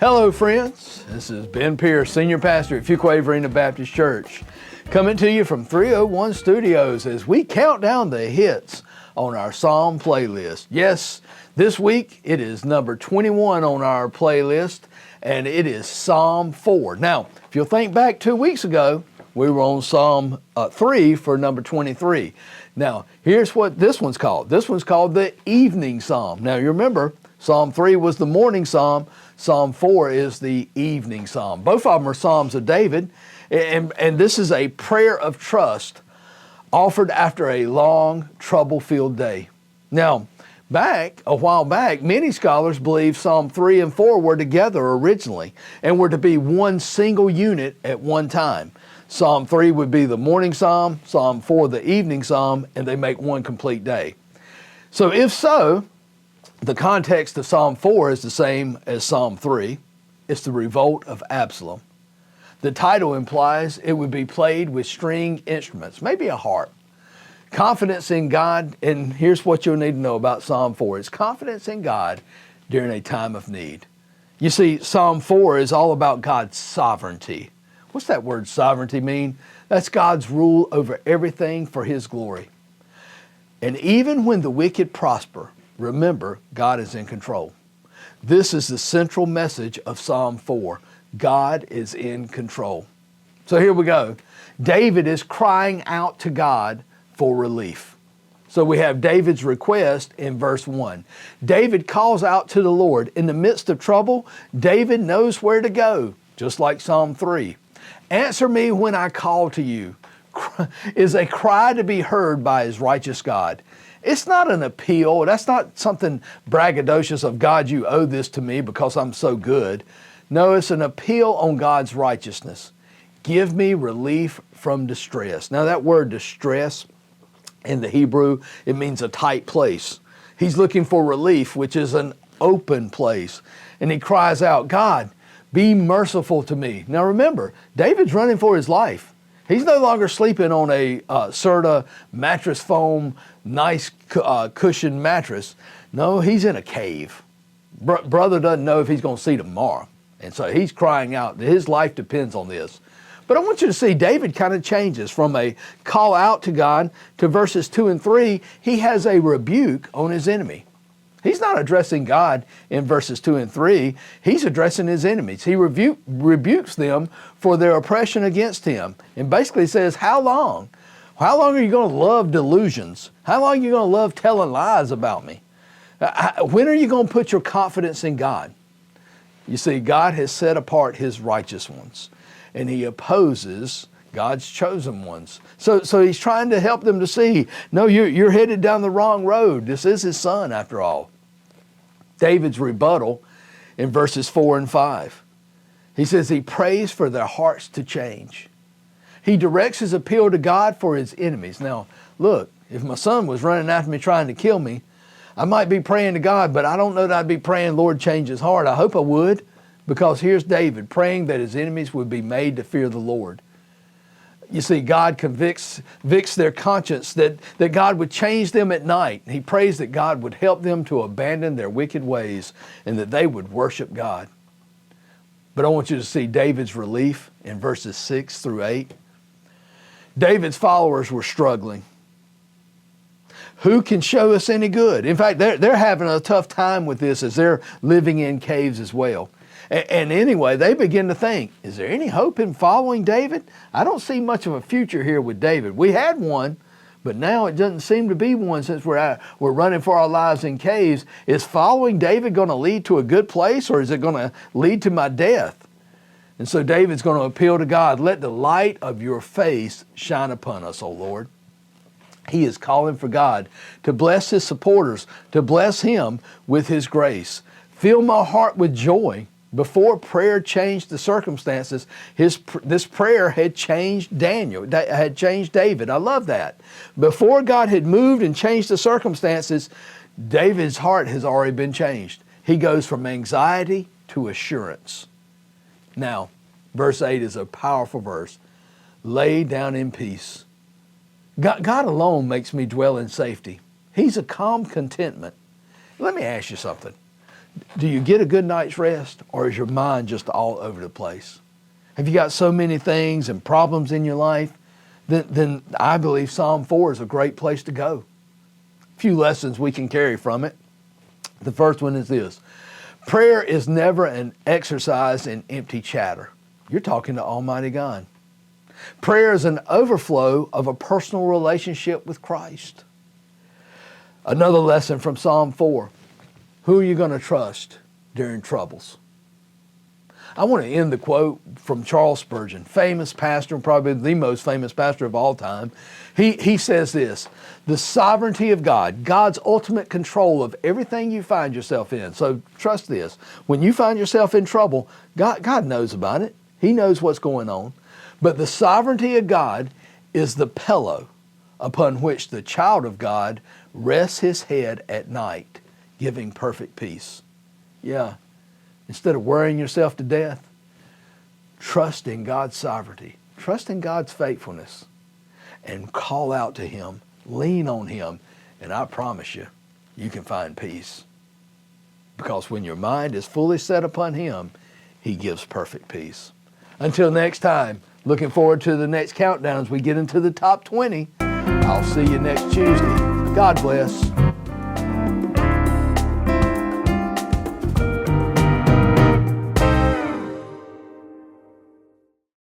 Hello friends, this is Ben Pierce, Senior Pastor at Fuquay-Varina Baptist Church, coming to you from 301 Studios as we count down the hits on our Psalm playlist. Yes, this week it is number 21 on our playlist, and it is Psalm 4. Now, if you'll think back 2 weeks ago, we were on Psalm 3 for number 23. Now, here's what this one's called. This one's called the Evening Psalm. Now, you remember, Psalm 3 was the morning psalm. Psalm 4 is the evening psalm. Both of them are Psalms of David, and this is a prayer of trust offered after a long, trouble-filled day. Now, a while back, many scholars believe Psalm 3 and 4 were together originally and were to be one single unit at one time. Psalm 3 would be the morning psalm, Psalm 4 the evening psalm, and they make one complete day. So if so, the context of Psalm 4 is the same as Psalm 3. It's the revolt of Absalom. The title implies it would be played with string instruments, maybe a harp. Confidence in God, and here's what you'll need to know about Psalm 4. It's confidence in God during a time of need. You see, Psalm 4 is all about God's sovereignty. What's that word sovereignty mean? That's God's rule over everything for His glory. And even when the wicked prosper, remember, God is in control. This is the central message of Psalm 4. God is in control. So here we go. David is crying out to God for relief. So we have David's request in verse 1. David calls out to the Lord. In the midst of trouble, David knows where to go, just like Psalm 3. Answer me when I call to you is a cry to be heard by His righteous God. It's not an appeal. That's not something braggadocious of God, you owe this to me because I'm so good. No, it's an appeal on God's righteousness. Give me relief from distress. Now that word distress in the Hebrew, it means a tight place. He's looking for relief, which is an open place. And he cries out, God, be merciful to me. Now remember, David's running for his life. He's no longer sleeping on a Serta mattress foam, nice cushioned mattress. No, he's in a cave. Brother doesn't know if he's going to see tomorrow. And so he's crying out that his life depends on this. But I want you to see David kind of changes from a call out to God to verses 2 and 3. He has a rebuke on his enemy. He's not addressing God in verses 2 and 3. He's addressing his enemies. He rebukes them for their oppression against him and basically says, how long? How long are you going to love delusions? How long are you going to love telling lies about me? When are you going to put your confidence in God? You see, God has set apart His righteous ones, and He opposes God's chosen ones. So He's trying to help them to see, no, you're headed down the wrong road. This is His son, after all. David's rebuttal in verses 4 and 5. He says he prays for their hearts to change. He directs his appeal to God for his enemies. Now, look, if my son was running after me trying to kill me, I might be praying to God, but I don't know that I'd be praying, Lord, change his heart. I hope I would, because here's David praying that his enemies would be made to fear the Lord. You see, God convicts their conscience, that God would change them at night. He prays that God would help them to abandon their wicked ways and that they would worship God. But I want you to see David's relief in verses 6 through 8. David's followers were struggling. Who can show us any good? In fact, they're having a tough time with this as they're living in caves as well. And anyway, they begin to think, is there any hope in following David? I don't see much of a future here with David. We had one, but now it doesn't seem to be one since we're running for our lives in caves. Is following David going to lead to a good place, or is it going to lead to my death? And so David's going to appeal to God, let the light of your face shine upon us, O Lord. He is calling for God to bless his supporters, to bless him with his grace. Fill my heart with joy. Before prayer changed the circumstances, this prayer had changed had changed David. I love that. Before God had moved and changed the circumstances, David's heart has already been changed. He goes from anxiety to assurance. Now, verse 8 is a powerful verse. Lay down in peace. God alone makes me dwell in safety. He's a calm contentment. Let me ask you something. Do you get a good night's rest, or is your mind just all over the place? Have you got so many things and problems in your life? Then I believe Psalm 4 is a great place to go. A few lessons we can carry from it. The first one is this: prayer is never an exercise in empty chatter. You're talking to Almighty God. Prayer is an overflow of a personal relationship with Christ. Another lesson from Psalm 4. Who are you going to trust during troubles? I want to end the quote from Charles Spurgeon, famous pastor, probably the most famous pastor of all time. He says this: the sovereignty of God, God's ultimate control of everything you find yourself in. So trust this. When you find yourself in trouble, God knows about it. He knows what's going on. But the sovereignty of God is the pillow upon which the child of God rests his head at night, giving perfect peace. Yeah. Instead of worrying yourself to death, trust in God's sovereignty, trust in God's faithfulness, and call out to Him, lean on Him, and I promise you, you can find peace. Because when your mind is fully set upon Him, He gives perfect peace. Until next time, looking forward to the next countdown as we get into the top 20. I'll see you next Tuesday. God bless.